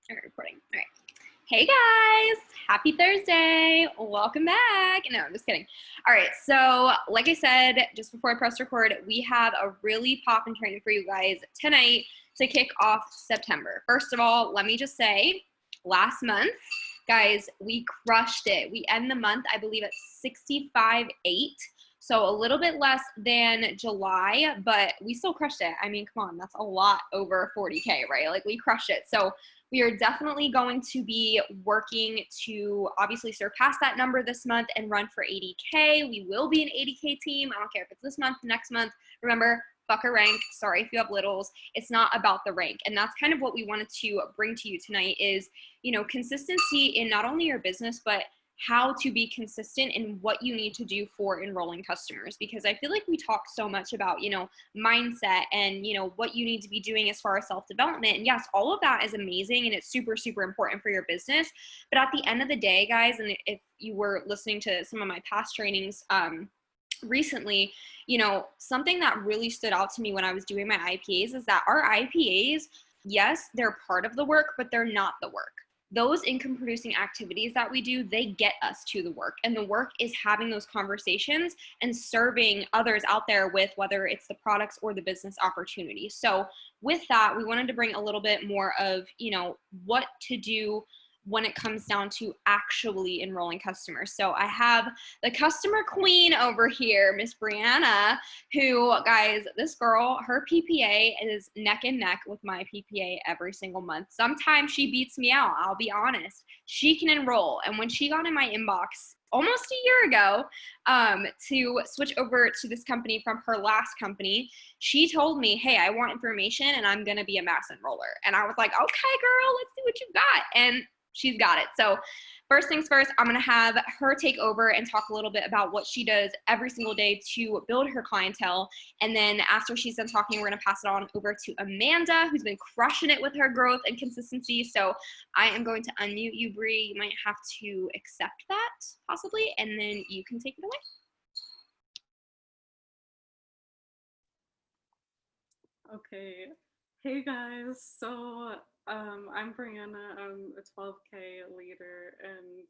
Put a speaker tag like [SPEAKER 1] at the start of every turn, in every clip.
[SPEAKER 1] All right, recording. All right. Hey guys, happy Thursday. Welcome back. No, I'm just kidding. All right, so like I said, just before I press record, we have a really poppin' training for you guys tonight to kick off September. First of all, let me just say, last month, guys, we crushed it. We end the month, I believe, at 65.8. So a little bit less than July, but we still crushed it. I mean, come on, that's a lot over 40K, right? Like we crushed it. So we are definitely going to be working to obviously surpass that number this month and run for 80K. We will be an 80K team. I don't care if it's this month, next month. Remember, fuck a rank. Sorry if you have littles. It's not about the rank. And that's kind of what we wanted to bring to you tonight is, consistency in not only your business, but how to be consistent in what you need to do for enrolling customers. Because I feel like we talk so much about, mindset and, what you need to be doing as far as self-development. And yes, all of that is amazing and it's super, super important for your business. But at the end of the day, guys, and if you were listening to some of my past trainings, recently, something that really stood out to me when I was doing my IPAs is that our IPAs, yes, they're part of the work, but they're not the work. Those income producing activities that we do, they get us to the work. And the work is having those conversations and serving others out there with whether it's the products or the business opportunity. So with that, we wanted to bring a little bit more of, what to do when it comes down to actually enrolling customers. So I have the customer queen over here, Miss Brianna, who, guys, this girl, her PPA is neck and neck with my PPA every single month. Sometimes she beats me out, I'll be honest. She can enroll. And when she got in my inbox almost a year ago to switch over to this company from her last company, she told me, hey, I want information and I'm going to be a mass enroller. And I was like, okay, girl, let's see what you got. And she's got it. So first things first, I'm going to have her take over and talk a little bit about what she does every single day to build her clientele. And then after she's done talking, we're going to pass it on over to Amanda, who's been crushing it with her growth and consistency. So I am going to unmute you, Bree. You might have to accept that possibly, and then you can take it away.
[SPEAKER 2] Okay. Hey guys, so I'm Brianna. I'm a 12K leader, and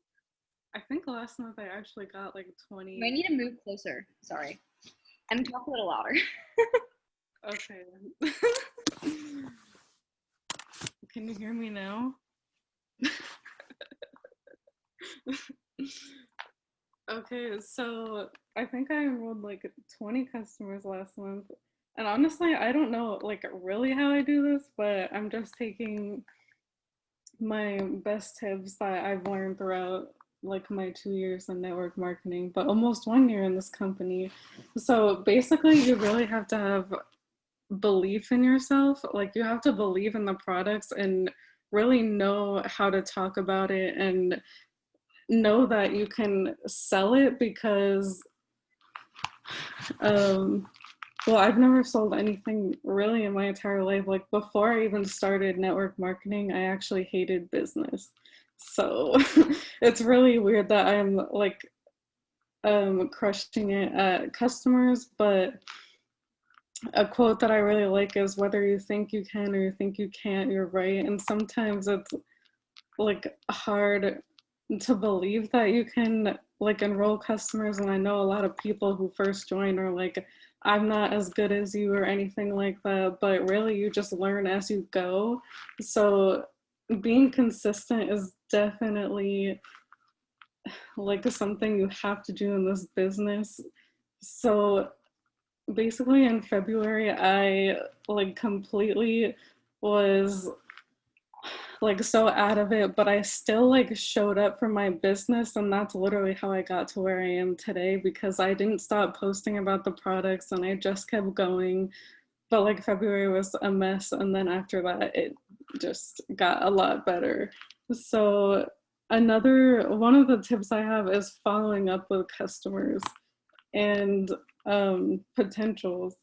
[SPEAKER 2] I think last month I actually got like 20.
[SPEAKER 1] You might need to move closer. Sorry. And talk a little louder.
[SPEAKER 2] Okay. Can you hear me now? Okay, so I think I enrolled like 20 customers last month. And honestly, I don't know like really how I do this, but I'm just taking my best tips that I've learned throughout like my 2 years in network marketing, but almost 1 year in this company. So basically, you really have to have belief in yourself. Like you have to believe in the products and really know how to talk about it and know that you can sell it because well, I've never sold anything really in my entire life. Like before I even started network marketing, I actually hated business. So it's really weird that I'm like crushing it at customers. But a quote that I really like is, whether you think you can or you think you can't, you're right. And sometimes it's like hard to believe that you can like enroll customers. And I know a lot of people who first join are like, I'm not as good as you or anything like that, but really you just learn as you go. So being consistent is definitely like something you have to do in this business. So basically in February, I like completely was like so out of it, but I still like showed up for my business, and that's literally how I got to where I am today, because I didn't stop posting about the products and I just kept going. But like February was a mess, and then after that it just got a lot better. So another one of the tips I have is following up with customers and potentials.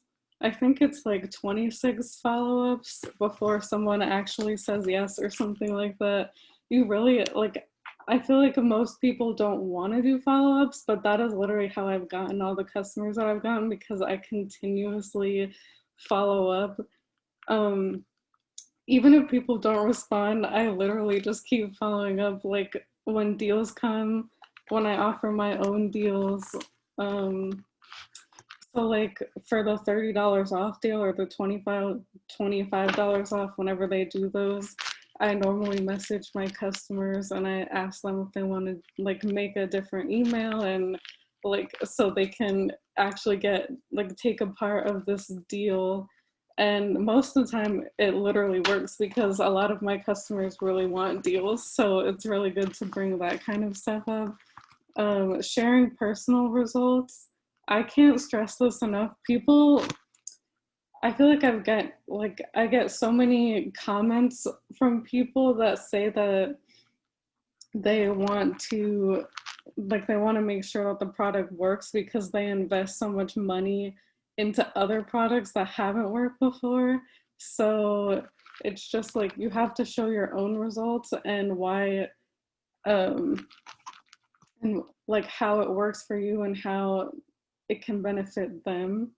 [SPEAKER 2] I think it's like 26 follow-ups before someone actually says yes or something like that. You really like, I feel like most people don't want to do follow-ups, but that is literally how I've gotten all the customers that I've gotten, because I continuously follow up. even if people don't respond, I literally just keep following up. Like when deals come, when I offer my own deals. So like for the $30 off deal or the $25 off, whenever they do those, I normally message my customers and I ask them if they want to like make a different email and like so they can actually get like take a part of this deal. And most of the time it literally works because a lot of my customers really want deals. So it's really good to bring that kind of stuff up. Sharing personal results. I can't stress this enough. People, I feel like I get so many comments from people that say that they want to they want to make sure that the product works because they invest so much money into other products that haven't worked before. So it's just like you have to show your own results and why um and like how it works for you and how it can benefit them.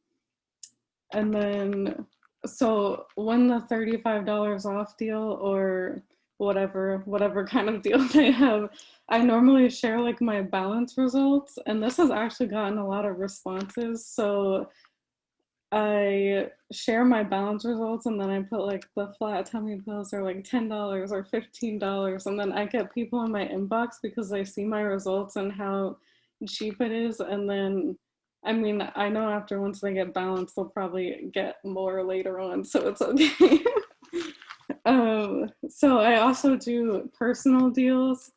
[SPEAKER 2] And then, so when the $35 off deal or whatever kind of deal they have, I normally share like my balance results. And this has actually gotten a lot of responses. So I share my balance results and then I put like the flat tummy pills are like $10 or $15. And then I get people in my inbox because they see my results and how cheap it is. And then, I mean, I know after once they get balanced, they'll probably get more later on. So it's okay. So I also do personal deals.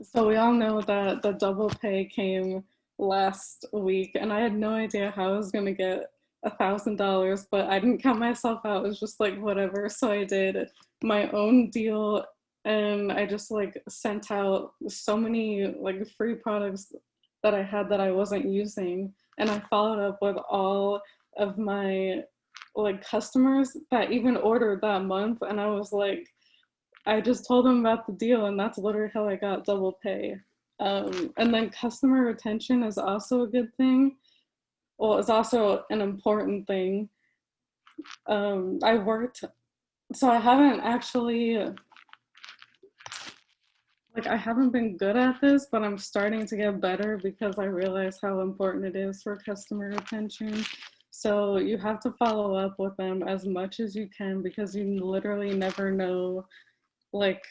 [SPEAKER 2] So we all know that the double pay came last week, and I had no idea how I was gonna get $1,000, but I didn't count myself out. It was just like whatever. So I did my own deal, and I just like sent out so many like free products that I had that I wasn't using, and I followed up with all of my like customers that even ordered that month, and I was like, I just told them about the deal, and that's literally how I got double pay. And then customer retention is also a good thing. Well, it's also an important thing. I worked, so I haven't actually, like, I haven't been good at this, but I'm starting to get better because I realize how important it is for customer retention. So you have to follow up with them as much as you can because you literally never know, like,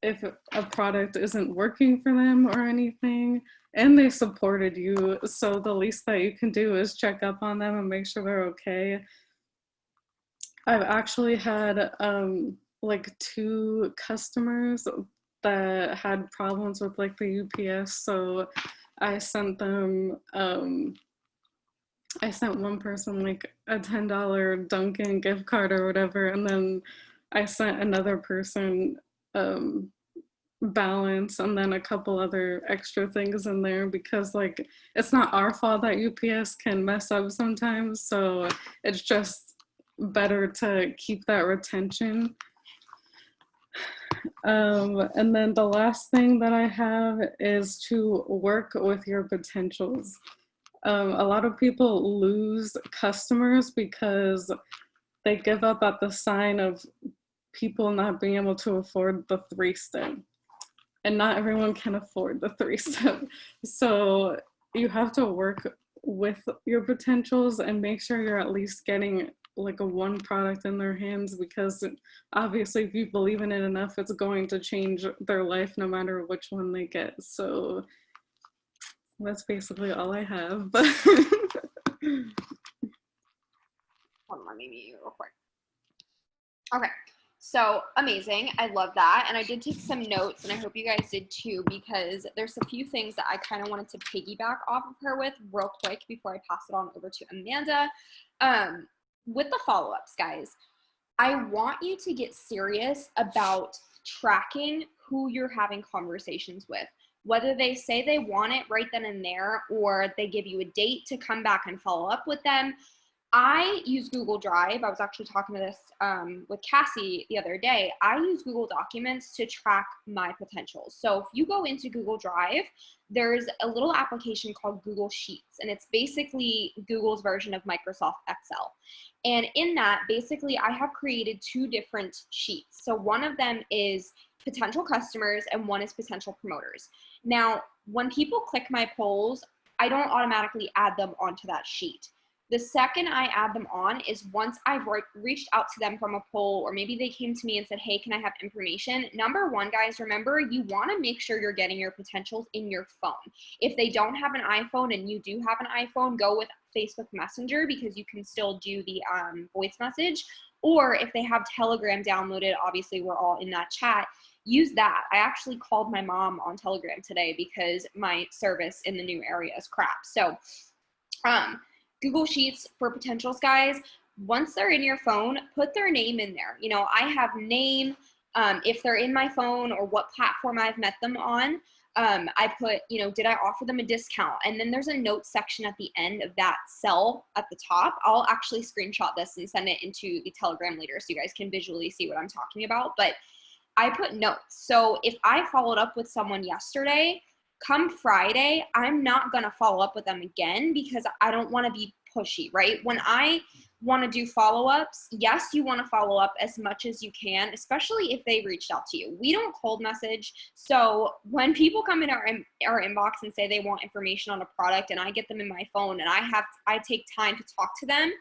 [SPEAKER 2] if a product isn't working for them or anything, and they supported you. So the least that you can do is check up on them and make sure they're okay. I've actually had like 2 customers that had problems with like the UPS. So I sent them, I sent one person like a $10 Dunkin' gift card or whatever. And then I sent another person balance and then a couple other extra things in there because like it's not our fault that UPS can mess up sometimes, so it's just better to keep that retention. And then the last thing that I have is to work with your potentials. A lot of people lose customers because they give up at the sign of people not being able to afford the 3-step. And not everyone can afford the 3-step. So you have to work with your potentials and make sure you're at least getting like a one product in their hands, because obviously if you believe in it enough, it's going to change their life no matter which one they get. So that's basically all I have. But
[SPEAKER 1] Hold on, let me mute you real quick. Okay. So amazing. I love that. And I did take some notes, and I hope you guys did too, because there's a few things that I kind of wanted to piggyback off of her with real quick before I pass it on over to Amanda. With the follow-ups, guys, I want you to get serious about tracking who you're having conversations with. Whether they say they want it right then and there, or they give you a date to come back and follow up with them, I use Google Drive. I was actually talking to this with Cassie the other day. I use Google Documents to track my potentials. So if you go into Google Drive, there's a little application called Google Sheets, and it's basically Google's version of Microsoft Excel. And in that, basically, I have created 2 different sheets. So one of them is potential customers and one is potential promoters. Now, when people click my polls, I don't automatically add them onto that sheet. The second I add them on is once I've reached out to them from a poll, or maybe they came to me and said, hey, can I have information? Number one, guys, remember, you want to make sure you're getting your potentials in your phone. If they don't have an iPhone and you do have an iPhone, go with Facebook Messenger because you can still do the voice message. Or if they have Telegram downloaded, obviously we're all in that chat, use that. I actually called my mom on Telegram today because my service in the new area is crap. So, Google Sheets for potentials, guys, once they're in your phone, put their name in there. You know, I have name, if they're in my phone or what platform I've met them on. I put, you know, did I offer them a discount? And then there's a note section at the end of that cell at the top. I'll actually screenshot this and send it into the Telegram later so you guys can visually see what I'm talking about. But I put notes. So if I followed up with someone yesterday, come Friday, I'm not going to follow up with them again because I don't want to be pushy, right? When I want to do follow-ups, yes, you want to follow up as much as you can, especially if they reached out to you. We don't cold message. So when people come in our inbox and say they want information on a product and I get them in my phone and I take time to talk to them,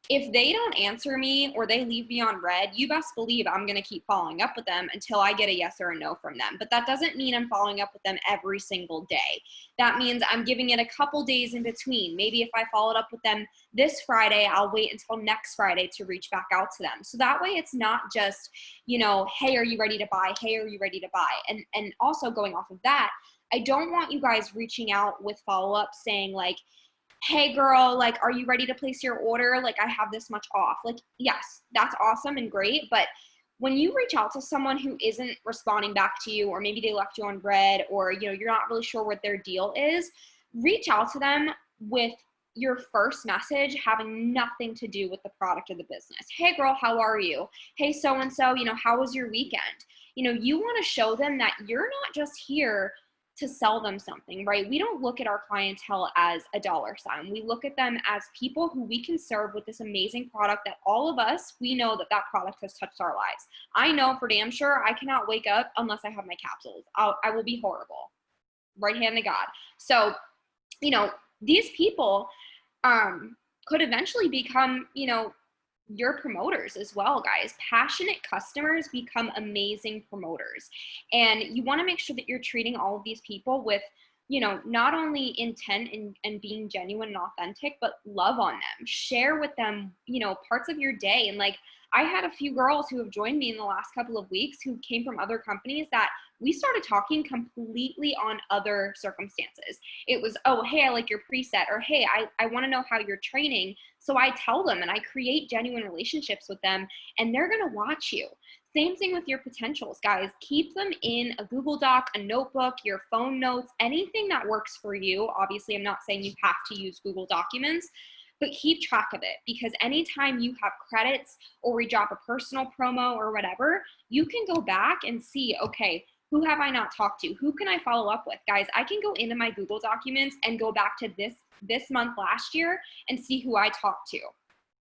[SPEAKER 1] if they don't answer me or they leave me on red, you best believe I'm going to keep following up with them until I get a yes or a no from them. But that doesn't mean I'm following up with them every single day. That means I'm giving it a couple days in between. Maybe if I followed up with them this Friday, I'll wait until next Friday to reach back out to them. So that way it's not just, you know, hey, are you ready to buy? Hey, are you ready to buy? And also going off of that, I don't want you guys reaching out with follow-up saying like, hey girl, like, are you ready to place your order? Like, I have this much off. Like, yes, that's awesome and great. But when you reach out to someone who isn't responding back to you, or maybe they left you on red, or, you know, you're not really sure what their deal is, reach out to them with your first message having nothing to do with the product or the business. Hey girl, how are you? Hey, so-and-so, you know, how was your weekend? You know, you want to show them that you're not just here to sell them something, right? We don't look at our clientele as a dollar sign. We look at them as people who we can serve with this amazing product that all of us, we know that that product has touched our lives. I know for damn sure I cannot wake up unless I have my capsules. I will be horrible. Right hand to God. So, you know, these people could eventually become, you know, your promoters as well, guys. Passionate customers become amazing promoters. And you want to make sure that you're treating all of these people with, you know, not only intent and being genuine and authentic, but love on them. Share with them, you know, parts of your day. And like, I had a few girls who have joined me in the last couple of weeks who came from other companies that we started talking completely on other circumstances. It was, oh, hey, I like your preset, or hey, I want to know how you're training. So I tell them and I create genuine relationships with them, and they're going to watch you. Same thing with your potentials, guys. Keep them in a Google Doc, a notebook, your phone notes, anything that works for you. Obviously, I'm not saying you have to use Google Documents, but keep track of it, because anytime you have credits or we drop a personal promo or whatever, you can go back and see, okay, who have I not talked to? Who can I follow up with? Guys, I can go into my Google Documents and go back to this month last year and see who I talked to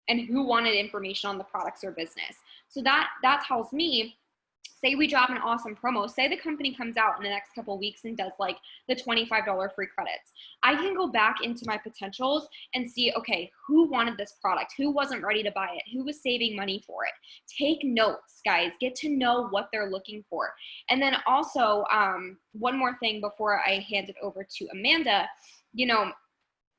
[SPEAKER 1] and who wanted information on the products or business. So that tells me, say we drop an awesome promo, say the company comes out in the next couple of weeks and does like the $25 free credits. I can go back into my potentials and see, okay, who wanted this product? Who wasn't ready to buy it? Who was saving money for it? Take notes, guys. Get to know what they're looking for. And then also, one more thing before I hand it over to Amanda, you know,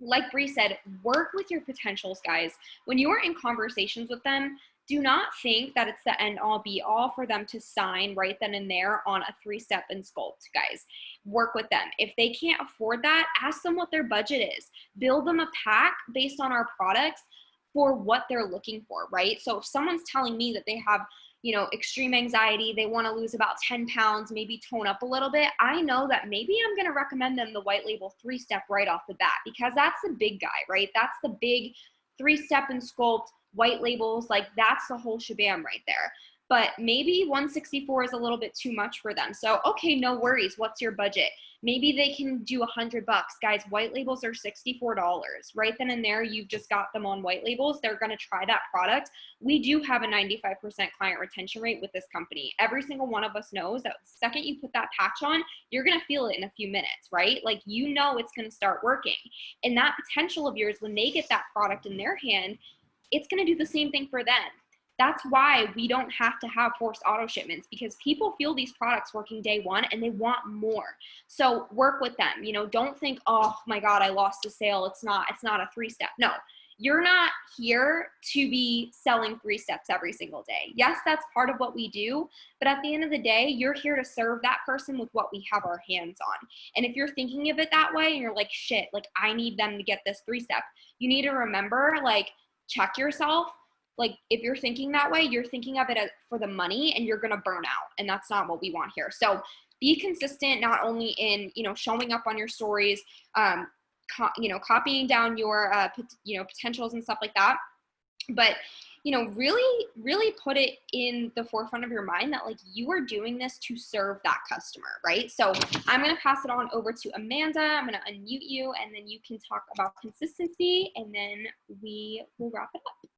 [SPEAKER 1] like Bree said, work with your potentials, guys. When you are in conversations with them, do not think that it's the end all be all for them to sign right then and there on a 3-step and sculpt, guys. Work with them. If they can't afford that, ask them what their budget is. Build them a pack based on our products for what they're looking for, right? So if someone's telling me that they have, you know, extreme anxiety, they want to lose about 10 pounds, maybe tone up a little bit, I know that maybe I'm going to recommend them the white label 3-step right off the bat, because that's the big guy, right? That's the big 3-step and sculpt, white labels, like that's the whole shabam right there. But maybe 164 is a little bit too much for them. So, okay, no worries. What's your budget? Maybe they can do $100. Guys, white labels are $64. Right then and there, you've just got them on white labels. They're going to try that product. We do have a 95% client retention rate with this company. Every single one of us knows that the second you put that patch on, you're going to feel it in a few minutes, right? Like, you know it's going to start working. And that potential of yours, when they get that product in their hand, it's going to do the same thing for them. That's why we don't have to have forced auto shipments, because people feel these products working day one and they want more. So work with them. You know, don't think, oh my God, I lost a sale. It's not a 3-step. No, you're not here to be selling 3 steps every single day. Yes, that's part of what we do, but at the end of the day, you're here to serve that person with what we have our hands on. And if you're thinking of it that way and you're like, shit, like I need them to get this 3-step, you need to remember, like, check yourself. Like, if you're thinking that way, you're thinking of it as for the money, and you're going to burn out. And that's not what we want here. So be consistent, not only in, you know, showing up on your stories, copying down your, potentials and stuff like that. But, you know, really, really put it in the forefront of your mind that, like, you are doing this to serve that customer, right? So I'm going to pass it on over to Amanda. I'm going to unmute you, and then you can talk about consistency, and then we will wrap it up.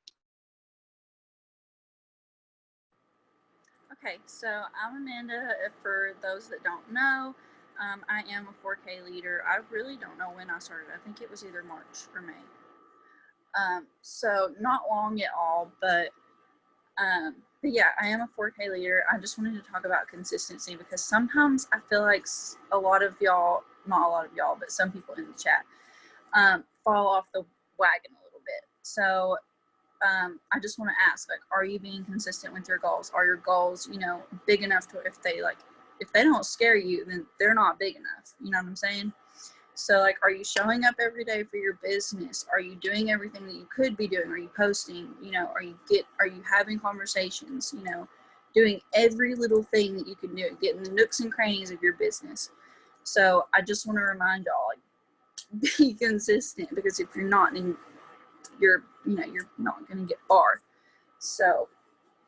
[SPEAKER 3] Okay, so I'm Amanda. For those that don't know, I am a 4K leader. I really don't know when I started. I think it was either March or May. So not long at all, but yeah, I am a 4K leader. I just wanted to talk about consistency, because sometimes I feel like a lot of y'all, not a lot of y'all, but some people in the chat, fall off the wagon a little bit. So I just want to ask, like, are you being consistent with your goals? Are your goals, you know, big enough to, if they don't scare you, then they're not big enough. You know what I'm saying? So, like, are you showing up every day for your business? Are you doing everything that you could be doing? Are you posting? You know, are you having conversations? You know, doing every little thing that you can do, getting the nooks and crannies of your business. So I just want to remind y'all, like, be consistent, because if you're not, then you're not going to get far. So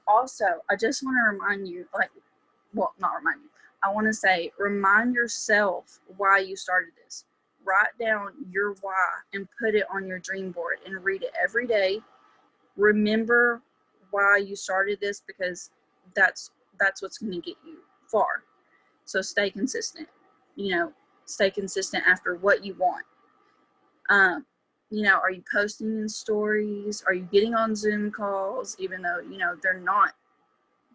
[SPEAKER 3] also, I just want to remind you, I want to say, remind yourself why you started this. Write down your why and put it on your dream board and read it every day. Remember why you started this, because that's what's going to get you far. So stay consistent. You know, stay consistent after what you want. You know, are you posting in stories? Are you getting on Zoom calls, even though, you know, they're not,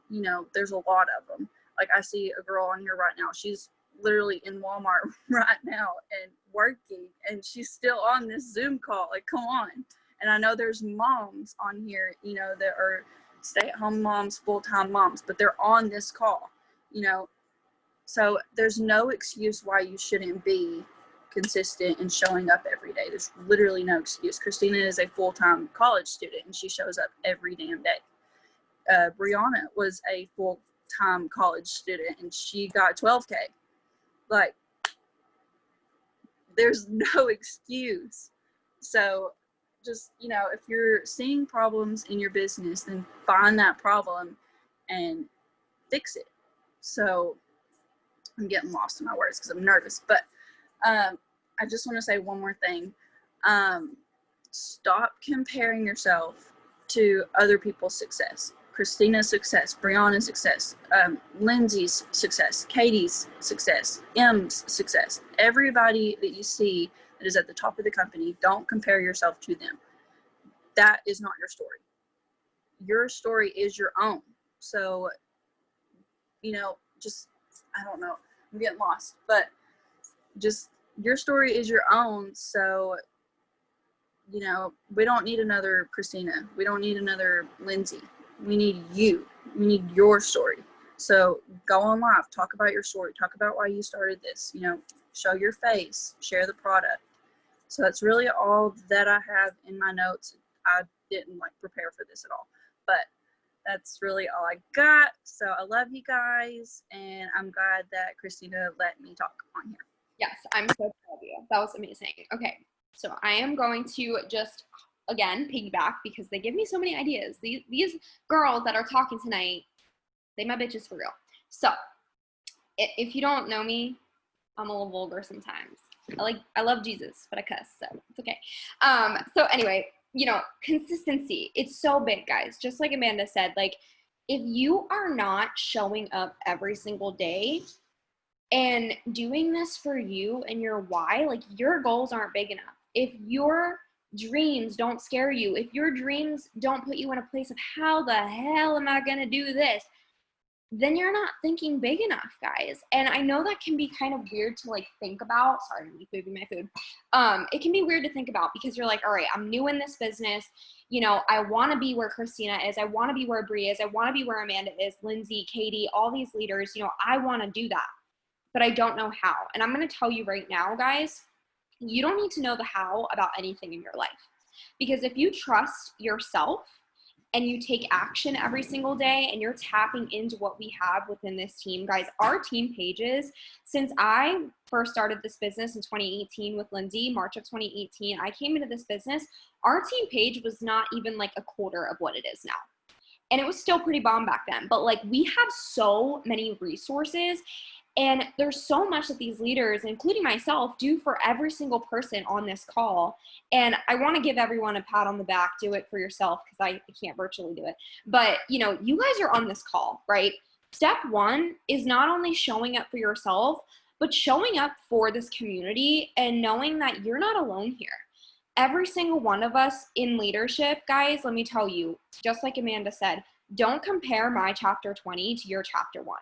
[SPEAKER 3] you know, there's a lot of them. Like, I see a girl on here right now. She's literally in Walmart right now and working, and she's still on this Zoom call. Like, come on. And I know there's moms on here, you know, that are stay-at-home moms, full-time moms, but they're on this call, you know. So there's no excuse why you shouldn't be consistent and showing up every day. There's literally no excuse. Christina is a full-time college student, and she shows up every damn day. Brianna was a full-time college student, and she got 12K. Like, there's no excuse. So just, you know, if you're seeing problems in your business, then find that problem and fix it. So I'm getting lost in my words because I'm nervous, but I just want to say one more thing. Stop comparing yourself to other people's success. Christina's success, Brianna's success, Lindsay's success, Katie's success, M's success. Everybody that you see that is at the top of the company, don't compare yourself to them. That is not your story. Your story is your own. So, you know, just, I don't know, I'm getting lost, but just, your story is your own. So, you know, we don't need another Christina. We don't need another Lindsay. We need you. We need your story. So go on live, talk about your story, talk about why you started this, you know, show your face, share the product. So that's really all that I have in my notes. I didn't prepare for this at all, but that's really all I got. So I love you guys, and I'm glad that Christina let me talk on here.
[SPEAKER 1] Yes, I'm so proud of you. That was amazing. Okay, so I am going to just again, piggyback because they give me so many ideas. These girls that are talking tonight, they my bitches for real. So if you don't know me, I'm a little vulgar sometimes. I love Jesus, but I cuss, so it's okay. So anyway, you know, consistency, it's so big, guys. Just like Amanda said, like, if you are not showing up every single day and doing this for you and your why, like, your goals aren't big enough. If your dreams don't scare you, if your dreams don't put you in a place of how the hell am I gonna do this, then you're not thinking big enough, guys. And I know that can be kind of weird to like think about. Sorry, I'm moving my food. It can be weird to think about because you're like, all right, I'm new in this business. You know, I want to be where Christina is. I want to be where Brie is. I want to be where Amanda is, Lindsay, Katie, all these leaders. You know, I want to do that, but I don't know how. And I'm going to tell you right now, guys, you don't need to know the how about anything in your life. Because if you trust yourself and you take action every single day and you're tapping into what we have within this team, guys, our team pages, since I first started this business in 2018 with Lindsay, March of 2018, I came into this business, our team page was not even like a quarter of what it is now. And it was still pretty bomb back then, but like we have so many resources and there's so much that these leaders, including myself, do for every single person on this call. And I want to give everyone a pat on the back. Do it for yourself because I can't virtually do it. But, you know, you guys are on this call, right? Step one is not only showing up for yourself, but showing up for this community and knowing that you're not alone here. Every single one of us in leadership, guys, let me tell you, just like Amanda said, don't compare my chapter 20 to your chapter 1.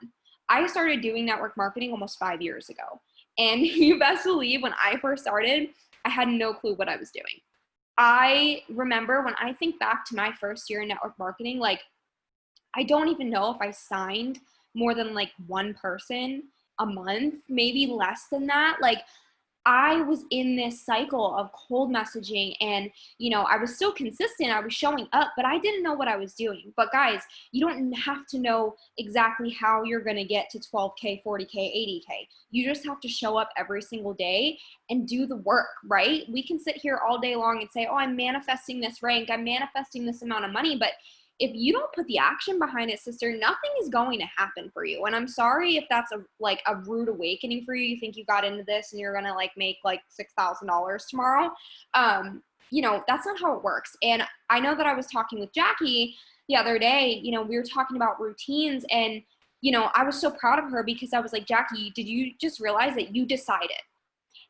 [SPEAKER 1] I started doing network marketing almost 5 years ago. And you best believe when I first started, I had no clue what I was doing. I remember when I think back to my first year in network marketing, like, I don't even know if I signed more than like one person a month, maybe less than that. Like, I was in this cycle of cold messaging and, you know, I was still consistent. I was showing up, but I didn't know what I was doing. But guys, you don't have to know exactly how you're going to get to 12K, 40K, 80K. You just have to show up every single day and do the work, right? We can sit here all day long and say, oh, I'm manifesting this rank. I'm manifesting this amount of money. But if you don't put the action behind it, sister, nothing is going to happen for you. And I'm sorry if that's a rude awakening for you. You think you got into this and you're going to like make like $6,000 tomorrow. You know, that's not how it works. And I know that I was talking with Jackie the other day, you know, we were talking about routines and, you know, I was so proud of her because I was like, Jackie, did you just realize that you decided?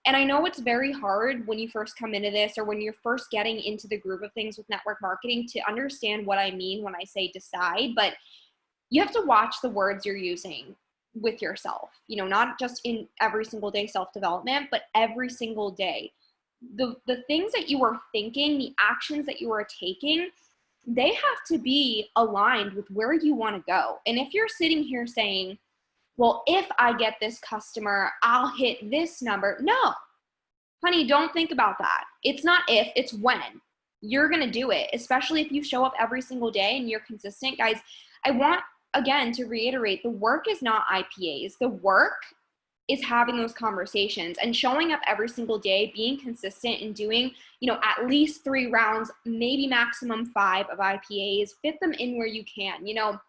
[SPEAKER 1] And I know it's very hard when you first come into this or when you're first getting into the groove of things with network marketing to understand what I mean when I say decide, but you have to watch the words you're using with yourself, you know, not just in every single day self-development, but every single day. The things that you are thinking, the actions that you are taking, they have to be aligned with where you want to go. And if you're sitting here saying, well, if I get this customer, I'll hit this number. No, honey, don't think about that. It's not if, it's when. You're going to do it, especially if you show up every single day and you're consistent. Guys, I want, again, to reiterate, the work is not IPAs. The work is having those conversations and showing up every single day, being consistent and doing, you know, at least 3 rounds, maybe maximum 5 of IPAs. Fit them in where you can, you know.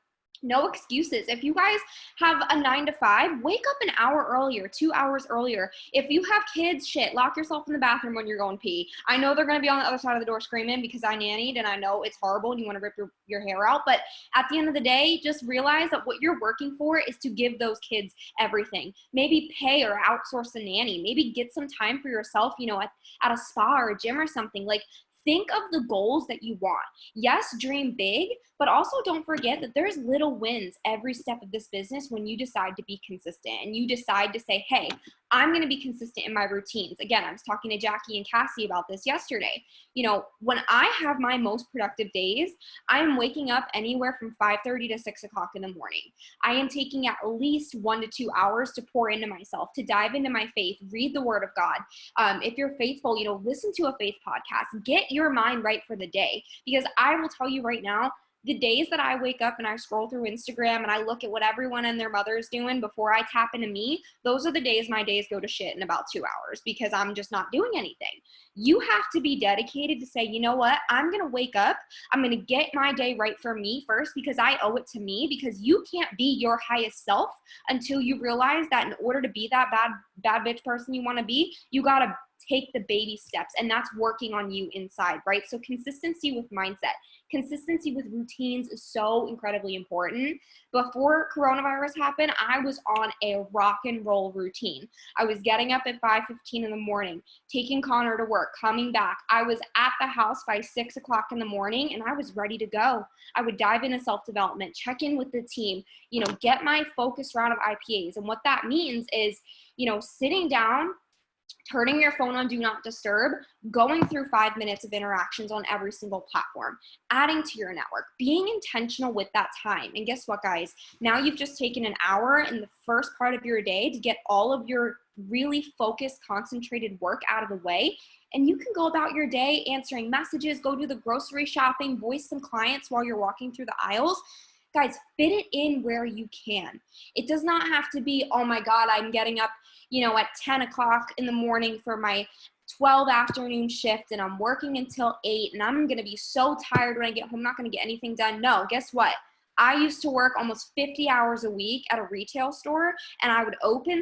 [SPEAKER 1] No excuses. If you guys have a 9 to 5, wake up an hour earlier, 2 hours earlier. If you have kids, shit, lock yourself in the bathroom when you're going pee. I know they're going to be on the other side of the door screaming because I nannied and I know it's horrible and you want to rip your hair out. But at the end of the day, just realize that what you're working for is to give those kids everything. Maybe pay or outsource a nanny. Maybe get some time for yourself, you know, at a spa or a gym or something. Like, think of the goals that you want. Yes, dream big, but also don't forget that there's little wins every step of this business when you decide to be consistent and you decide to say, hey, I'm going to be consistent in my routines. Again, I was talking to Jackie and Cassie about this yesterday. You know, when I have my most productive days, I am waking up anywhere from 5:30 to 6 o'clock in the morning. I am taking at least 1 to 2 hours to pour into myself, to dive into my faith, read the word of God. If you're faithful, you know, listen to a faith podcast, get your mind right for the day. Because I will tell you right now, The days that I wake up and I scroll through Instagram and I look at what everyone and their mother is doing before I tap into me, those are the days my days go to shit in about 2 hours because I'm just not doing anything. You have to be dedicated to say, you know what, I'm going to wake up, I'm going to get my day right for me first because I owe it to me, because you can't be your highest self until you realize that in order to be that bad bitch person you want to be, you got to take the baby steps, and that's working on you inside, right? So consistency with mindset, consistency with routines is so incredibly important. Before coronavirus happened, I was on a rock and roll routine. I was getting up at 5:15 in the morning, taking Connor to work, coming back. I was at the house by 6 o'clock in the morning, and I was ready to go. I would dive into self-development, check in with the team, get my focus round of IPAs. And what that means is, sitting down, turning your phone on do not disturb, going through 5 minutes of interactions on every single platform, adding to your network, being intentional with that time. And guess what, guys? Now you've just taken an hour in the first part of your day to get all of your really focused, concentrated work out of the way. And you can go about your day answering messages, go do the grocery shopping, voice some clients while you're walking through the aisles. Guys, fit it in where you can. It does not have to be, oh my God, I'm getting up, at 10 o'clock in the morning for my 12 afternoon shift and I'm working until 8 and I'm going to be so tired when I get home, I'm not going to get anything done. No, guess what? I used to work almost 50 hours a week at a retail store, and I would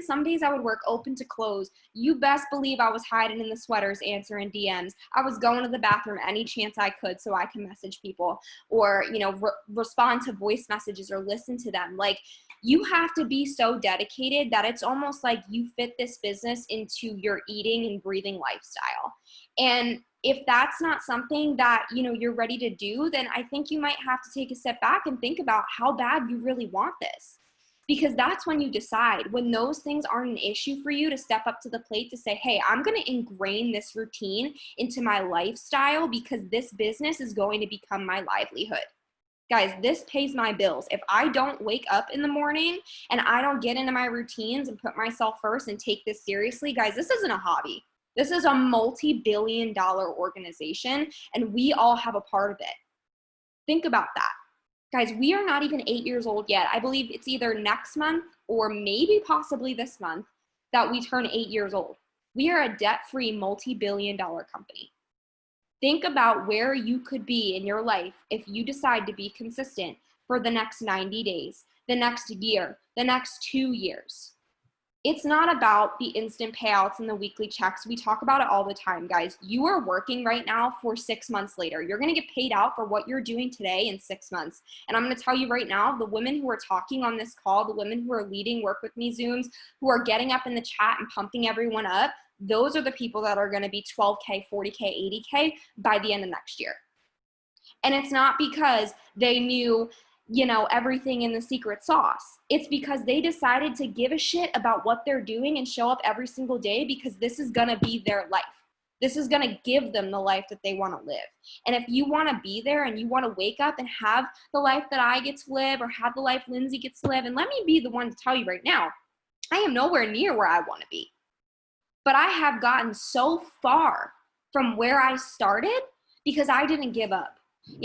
[SPEAKER 1] some days I would work open to close. You best believe I was hiding in the sweaters answering DMs. I was going to the bathroom any chance I could so I can message people or, respond to voice messages or listen to them. Like, you have to be so dedicated that it's almost like you fit this business into your eating and breathing lifestyle. And if that's not something that, you're ready to do, then I think you might have to take a step back and think about how bad you really want this. Because that's when you decide, when those things aren't an issue for you, to step up to the plate to say, hey, I'm going to ingrain this routine into my lifestyle because this business is going to become my livelihood. Guys, this pays my bills. If I don't wake up in the morning and I don't get into my routines and put myself first and take this seriously, guys, this isn't a hobby. This is a multi-billion-dollar organization, and we all have a part of it. Think about that. Guys, we are not even 8 years old yet. I believe it's either next month or maybe possibly this month that we turn 8 years old. We are a debt-free multi-billion-dollar company. Think about where you could be in your life if you decide to be consistent for the next 90 days, the next year, the next 2 years. It's not about the instant payouts and the weekly checks. We talk about it all the time, guys. You are working right now for 6 months later. You're going to get paid out for what you're doing today in 6 months. And I'm going to tell you right now, the women who are talking on this call, the women who are leading Work With Me Zooms, who are getting up in the chat and pumping everyone up, those are the people that are going to be 12K, 40K, 80K by the end of next year. And it's not because they knew everything in the secret sauce. It's because they decided to give a shit about what they're doing and show up every single day because this is going to be their life. This is going to give them the life that they want to live. And if you want to be there and you want to wake up and have the life that I get to live or have the life Lindsay gets to live, and let me be the one to tell you right now, I am nowhere near where I want to be. But I have gotten so far from where I started because I didn't give up.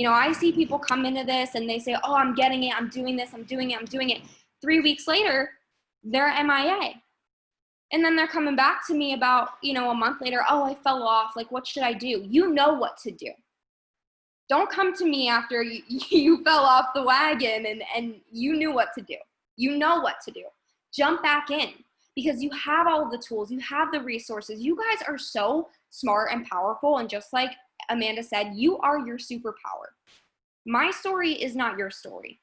[SPEAKER 1] I see people come into this and they say, oh, I'm getting it, I'm doing this, I'm doing it. 3 weeks later, they're MIA. And then they're coming back to me about, a month later, oh, I fell off. Like, what should I do? You know what to do. Don't come to me after you fell off the wagon and you knew what to do. You know what to do. Jump back in because you have all of the tools. You have the resources. You guys are so smart and powerful. And just like Amanda said, you are your superpower. My story is not your story,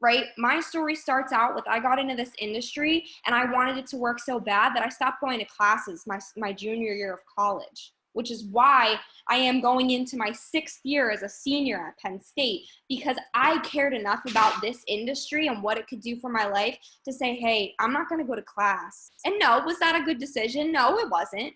[SPEAKER 1] right? My story starts out with, I got into this industry and I wanted it to work so bad that I stopped going to classes my junior year of college, which is why I am going into my 6th year as a senior at Penn State, because I cared enough about this industry and what it could do for my life to say, hey, I'm not going to go to class. And no, was that a good decision? No, it wasn't.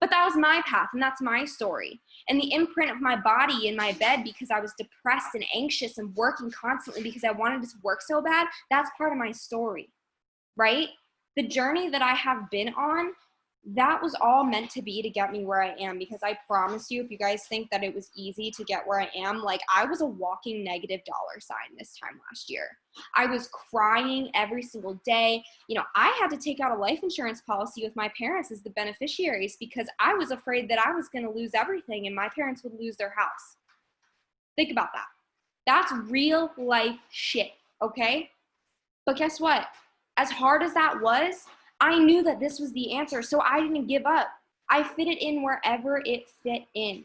[SPEAKER 1] But that was my path, and that's my story. And the imprint of my body in my bed because I was depressed and anxious and working constantly because I wanted it to work so bad, that's part of my story, right? The journey that I have been on that was all meant to be to get me where I am, because I promise you, if you guys think that it was easy to get where I am, like, I was a walking negative dollar sign this time last year. I was crying every single day. You know, I had to take out a life insurance policy with my parents as the beneficiaries because I was afraid that I was going to lose everything and my parents would lose their house. Think about that. That's real life shit, okay? But guess what? As hard as that was, I knew that this was the answer, so I didn't give up. I fit it in wherever it fit in.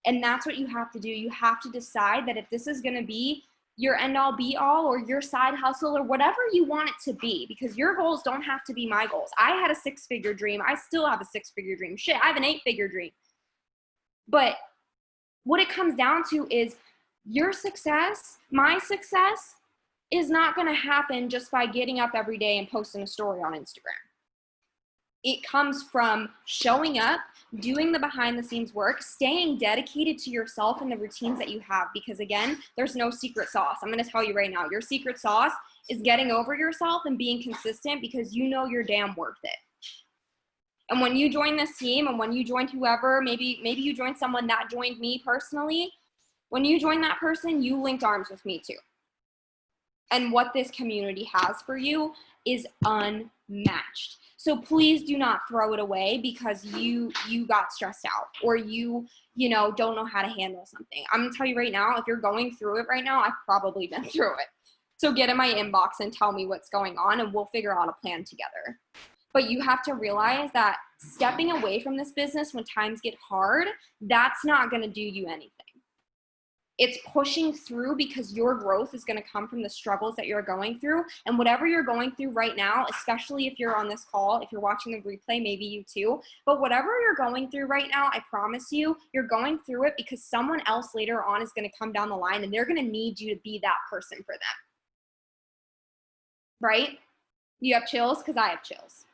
[SPEAKER 1] And that's what you have to do. You have to decide that if this is going to be your end all be all or your side hustle or whatever you want it to be, because your goals don't have to be my goals. I had a 6-figure dream. I still have a 6-figure dream. Shit, I have an 8-figure dream. But what it comes down to is your success, my success, is not going to happen just by getting up every day and posting a story on Instagram. It comes from showing up, doing the behind the scenes work, staying dedicated to yourself and the routines that you have. Because again, there's no secret sauce. I'm going to tell you right now, your secret sauce is getting over yourself and being consistent because you know you're damn worth it. And when you join this team and when you joined whoever, maybe you joined someone that joined me personally, when you join that person, you linked arms with me too. And what this community has for you is unmatched. So please do not throw it away because you got stressed out or you don't know how to handle something. I'm gonna tell you right now, if you're going through it right now, I've probably been through it. So get in my inbox and tell me what's going on and we'll figure out a plan together. But you have to realize that stepping away from this business when times get hard, that's not gonna do you anything. It's pushing through because your growth is going to come from the struggles that you're going through. And whatever you're going through right now, especially if you're on this call, if you're watching the replay, maybe you too, but whatever you're going through right now, I promise you, you're going through it because someone else later on is going to come down the line and they're going to need you to be that person for them. Right? You have chills? Because I have chills.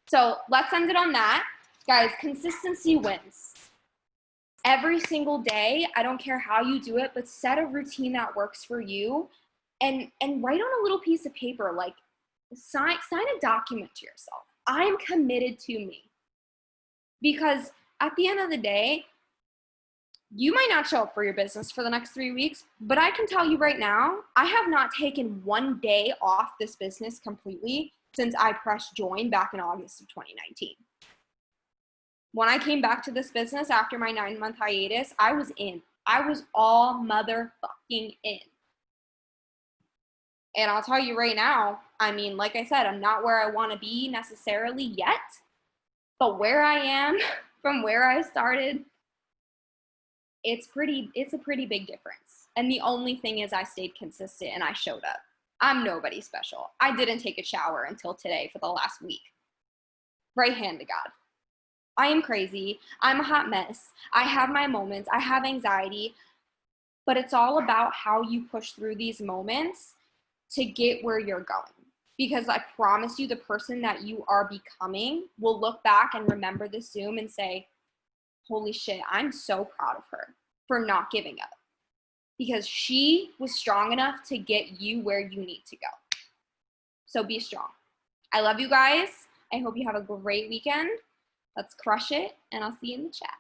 [SPEAKER 1] So let's end it on that. Guys, consistency wins. Every single day, I don't care how you do it, but set a routine that works for you and write on a little piece of paper, like sign a document to yourself. I'm committed to me. Because at the end of the day, you might not show up for your business for the next 3 weeks, but I can tell you right now, I have not taken one day off this business completely since I pressed join back in August of 2019. When I came back to this business after my 9-month hiatus, I was in. I was all motherfucking in. And I'll tell you right now, I mean, like I said, I'm not where I want to be necessarily yet, but where I am from where I started, it's a pretty big difference. And the only thing is I stayed consistent and I showed up. I'm nobody special. I didn't take a shower until today for the last week. Right hand to God. I am crazy. I'm a hot mess. I have my moments. I have anxiety. But it's all about how you push through these moments to get where you're going. Because I promise you, the person that you are becoming will look back and remember this Zoom and say, holy shit, I'm so proud of her for not giving up. Because she was strong enough to get you where you need to go. So be strong. I love you guys. I hope you have a great weekend. Let's crush it, and I'll see you in the chat.